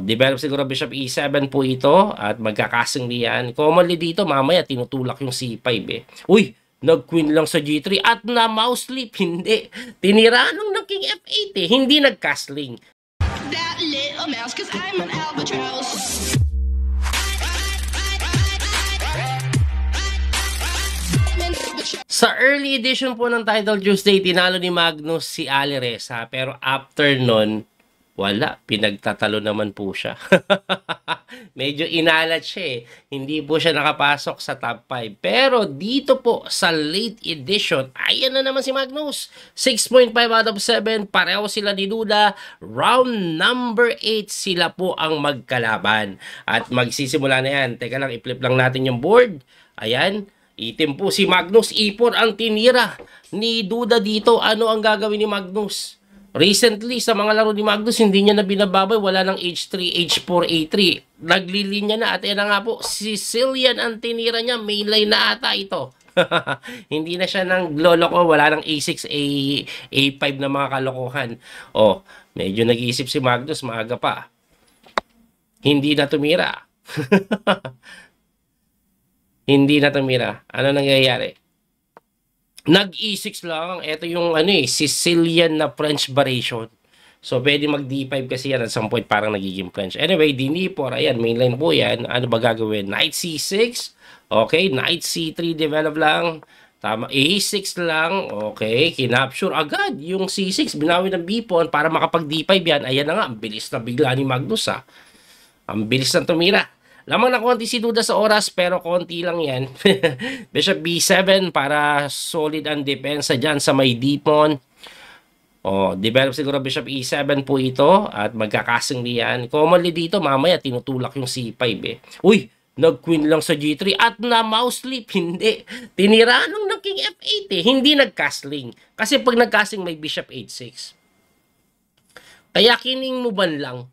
Develop siguro Bishop E7 po ito at magkakasing yan. Commonly dito, mamaya tinutulak yung C5 eh. Uy! Nag-queen lang sa G3 at na mouse sleep. Hindi. Tinira nung nag-king F8 eh. Hindi nag-castling. That little mouse, 'cause I'm an albatross. Sa early edition po ng Title Tuesday, tinalo ni Magnus si Ali Reza. Pero after nun, wala. Pinagtatalo naman po siya. Medyo inalat siya eh. Hindi po siya nakapasok sa top 5. Pero dito po sa late edition, ayan na naman si Magnus. 6.5 out of 7. Pareho sila ni Duda. Round number 8 sila po ang magkalaban. At magsisimula na yan. Teka lang, i-flip lang natin yung board. Ayan. Itim po si Magnus. Ipon ang tinira ni Duda dito. Ano ang gagawin ni Magnus? Recently, sa mga laro ni Magnus, hindi niya na binababay. Wala ng H3, H4, A3. Naglilinya na. At yan na nga po, Sicilian ang tinira niya. Mainline na ata ito. Hindi na siya ng loloko. Wala ng A6, A5 na mga kalokohan. Medyo nag-iisip si Magnus. Maaga pa. Hindi na tumira. Hindi na tumira. Ano nangyayari? Nag-E6 lang. Ito yung Sicilian na French variation. So, pwede mag-D5 kasi yan at some point parang nagiging French. Anyway, D4. Ayan, mainline po yan. Ano ba gagawin? Knight C6. Okay, Knight C3 develop lang. Tama, A6 lang. Okay, kinapture agad yung C6. Binawi ng B-pawn para makapag-D5 yan. Ayan na nga, ang bilis na bigla ni Magnus ha. Ang bilis na tumira. Lamang na konti si Duda sa oras pero konti lang yan. Bishop B7 para solid ang depensa dyan sa may D-pawn. Develop siguro Bishop E7 po ito at magkakasing yan. Commonly dito mamaya tinutulak yung C5 eh. Uy! Nag-queen lang sa G3 at na mouse sleep. Hindi. Tinira nung nag-king F8 eh. Hindi nag-castling. Kasi pag nag-castling may Bishop H6. Kaya kining mo ban lang.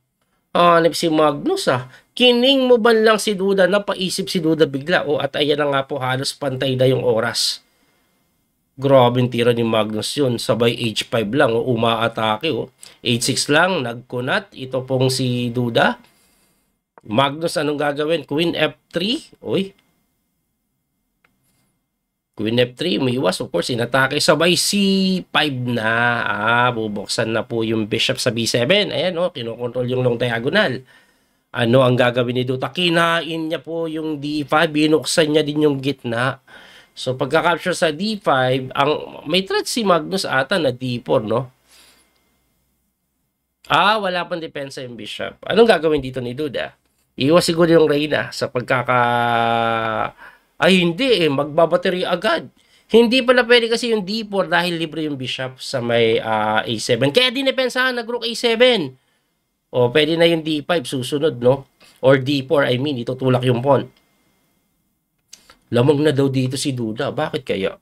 Hanip si Magnus Kining mo ban lang si Duda, napaisip si Duda bigla. At ayan na nga po, halos pantay na yung oras. Grabe yung tira ni Magnus yun. Sabay H5 lang, umaatake. H6 lang, nagkunat. Ito pong si Duda. Magnus, anong gagawin? Queen F3. Uy. Queen F3, umiwas. Of course, inatake. Sabay C5 na. Bubuksan na po yung bishop sa B7. Ayan, kinokontrol yung long diagonal. Ano ang gagawin ni Duda? Kinain niya po yung D5. Binuksan niya din yung gitna. So, pagka-capture sa D5, may threat si Magnus ata na D4, no? Wala pang depensa yung bishop. Anong gagawin dito ni Duda? Iwas siguro yung Reyna sa hindi magbabattery agad. Hindi pala pwede kasi yung D4 dahil libre yung bishop sa may A7. Kaya dinepensahan, nag-rook A7. Pwede na yung D5 susunod, no? Or D4, itutulak yung pawn. Lamang na daw dito si Duda. Bakit kaya?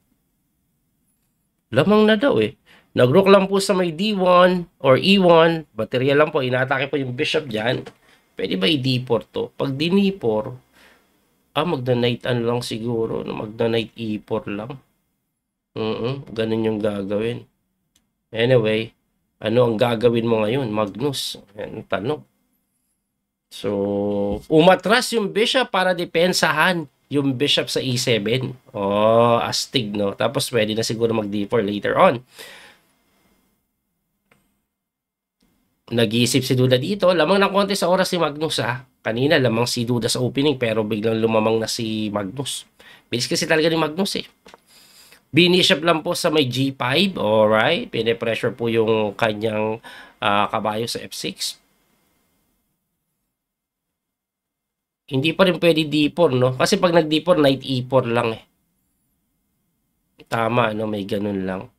Lamang na daw eh. Nag-rook lang po sa may D1 or E1. Baterya lang po. Inaatake po yung bishop dyan. Pwede ba i-D4 to? Pag D4, magda-knight lang siguro. Magda-knight E4 lang. Ganun yung gagawin. Anyway, ano ang gagawin mo ngayon, Magnus? Yan, tanong. So, umatras yung bishop para depensahan yung bishop sa E7. Astig, no? Tapos, pwede na siguro mag-D4 later on. Nag-iisip si Duda dito. Lamang ng konti sa oras si Magnus, Kanina, lamang si Duda sa opening, pero biglang lumamang na si Magnus. Bilis kasi talaga ni Magnus, eh. Binishop lang po sa may G5. Alright. Pine-pressure po yung kanyang kabayo sa F6. Hindi pa rin pwede D4, no? Kasi pag nag-D4, knight E4 lang, eh. Tama, no? May ganun lang.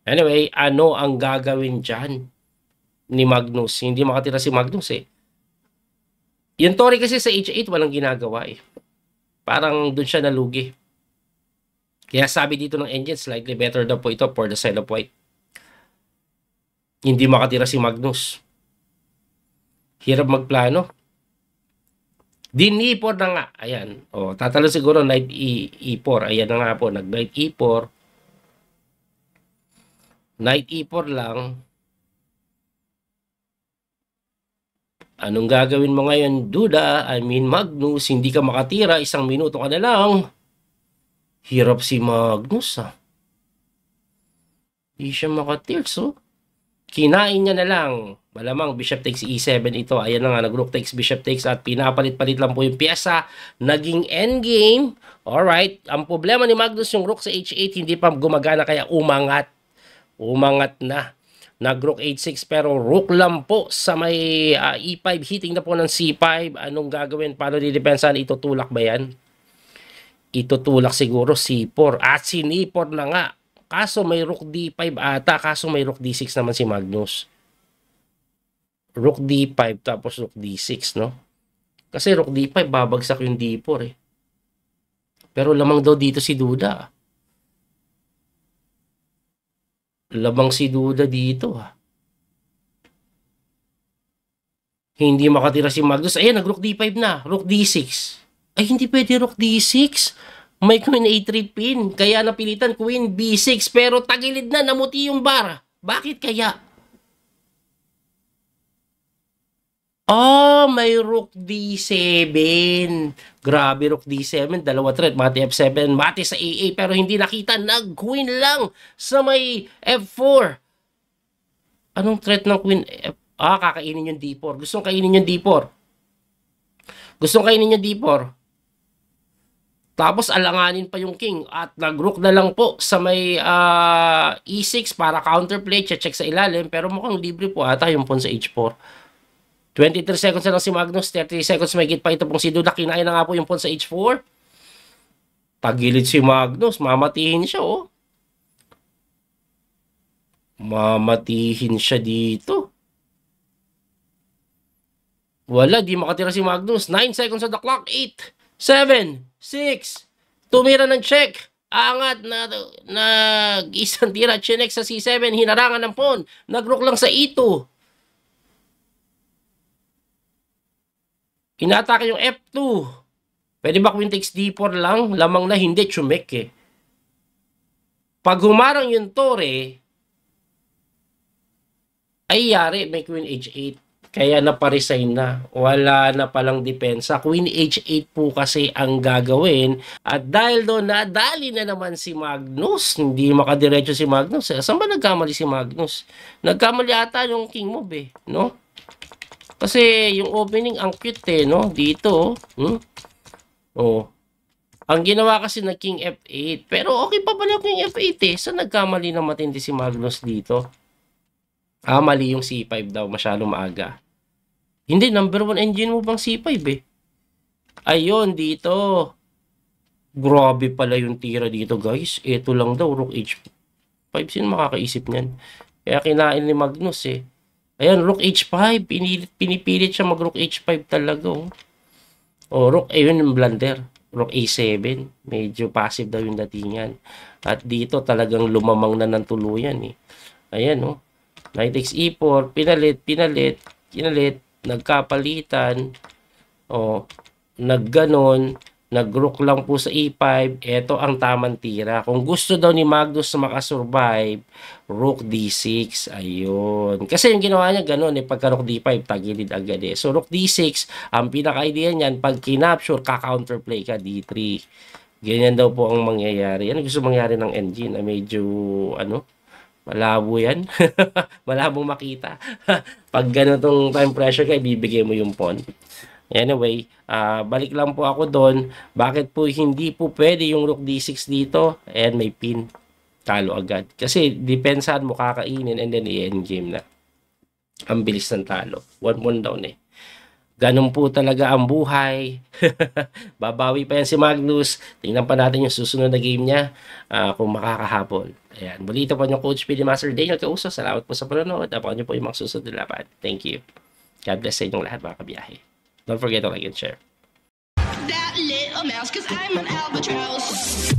Anyway, ano ang gagawin dyan ni Magnus? Hindi makatira si Magnus, eh. Yung Tori kasi sa H8, walang ginagawa, eh. Parang dun siya nalugi. Kaya sabi dito ng engine, slightly better daw po ito for the side of white. Hindi makatira si Magnus. Hirap magplano. D4 na nga. Ayan. Tatalo siguro knight E4. Ayan na nga po. Nag-knight E4. Knight E4 lang. Anong gagawin mo ngayon, Duda? I mean, Magnus, hindi ka makatira. 1 minuto ka na lang. Hirap si Magnus, ah. Hindi siya makatira, so. Kinain niya na lang. Malamang bishop takes e7 ito. Ayan na nga, nag-rook takes, bishop takes at pinapalit-palit lang po yung pyesa. Naging endgame. Alright. Ang problema ni Magnus, yung rook sa h8 hindi pa gumagana kaya umangat. Umangat na. Nag-rook h6 pero rook lang po sa may e5. Hitting na po ng c5. Anong gagawin? Paano didepensahan? Itutulak ba yan? Itutulak siguro c4. At sinipor na nga. Kaso may rook d5 ata. Kaso may rook d6 naman si Magnus. Rook d5 tapos rook d6, no? Kasi rook d5 babagsak yung d4 eh. Pero lamang daw dito si Duda. Lamang si Duda dito ah. Hindi makatira si Magnus. Ayan, nag-rook d5 na. Rook d6. Ay, hindi pwede rook d6. May queen a3 pin. Kaya napilitan queen b6. Pero tagilid na, namuti yung bar. Bakit kaya? Oh, may rook d7. Grabe, rook d7. Dalawa threat. Mati f7. Mati sa a8. Pero hindi nakita. Nag-queen lang sa may f4. Anong threat ng queen f? Kakainin yung d4. Gustong kainin yung d4. Gustong kainin yung d4. Tapos alanganin pa yung king. At nag-rook na lang po sa may e6 para counterplay. Check sa ilalim. Pero mukhang libre po ata yung pawn sa h4. 23 seconds na lang si Magnus. 30 seconds may pa ito pong si Duda. Kinain na nga po yung pawn sa h4. Tagilid si Magnus. Mamatihin siya, oh. Mamatihin siya dito. Wala, di makatira si Magnus. 9 seconds on the clock. 8, 7, 6. Tumira ng check. Angat na isang tira. Chinek sa c7. Hinarangan ng pawn. Nag-rook lang sa e2. Inatake yung F2. Pwede ba queen takes D4 lang? Lamang na hindi, chumek eh. Pag humarang yung tore, ay yari, may queen H8. Kaya naparesign na. Wala na palang depensa. Queen H8 po kasi ang gagawin. At dahil doon, nadali na naman si Magnus. Hindi makadiretso si Magnus. Saan ba nagkamali si Magnus? Nagkamali ata yung king move eh. No? Kasi yung opening ang cute eh, no? Dito, oh. Ang ginawa kasi na king f8. Pero okay pa pala yung king f8 eh. So nagkamali na matindi si Magnus dito. Mali yung c5 daw. Masyado maaga. Hindi, number 1 engine mo bang c5 eh. Ayun, dito. Grabe pala yung tira dito guys. Ito lang daw, rook h5. Sino makakaisip niyan? Kaya kinain ni Magnus eh. Ayan, rook h5. Pinipilit siya mag-rook h5 talaga. Rook, ayun yung blunder. Rook a7. Medyo passive daw yung datingan. At dito talagang lumamang na ng tuluyan eh. Ayan, knight takes e4. Pinalit. Nagkapalitan. Nagganon. Nag-rook lang po sa e5. Ito ang tamang tira. Kung gusto daw ni Magnus na makasurvive, rook d6. Ayun. Kasi yung ginawa niya ganun pagka rook d5, tagilid agad eh. So rook d6, ang pinaka-idea niyan, pag kinapture, ka-counterplay ka d3. Ganyan daw po ang mangyayari. Ano gusto mangyari ng engine? Medyo, malabo yan. Malabong makita. Pag ganitong time pressure ka, ibibigay mo yung pawn. Anyway, balik lang po ako doon. Bakit po hindi po pwede yung rook d6 dito? And may pin. Talo agad. Kasi depensahan mo kakainin and then i-endgame na. Ang bilis ng talo. 1-1 down eh. Ganun po talaga ang buhay. Babawi pa yan si Magnus. Tingnan pa natin yung susunod na game niya kung makakahabol. Ayan. Balita po niyo Coach PD Master Daniel Causo. Salamat po sa panonood. Abangan niyo po yung mga susunod na laban. Thank you. God bless sa inyong lahat mga kabiyahe. Don't forget to like and share. That little mouse, 'cause I'm an albatross.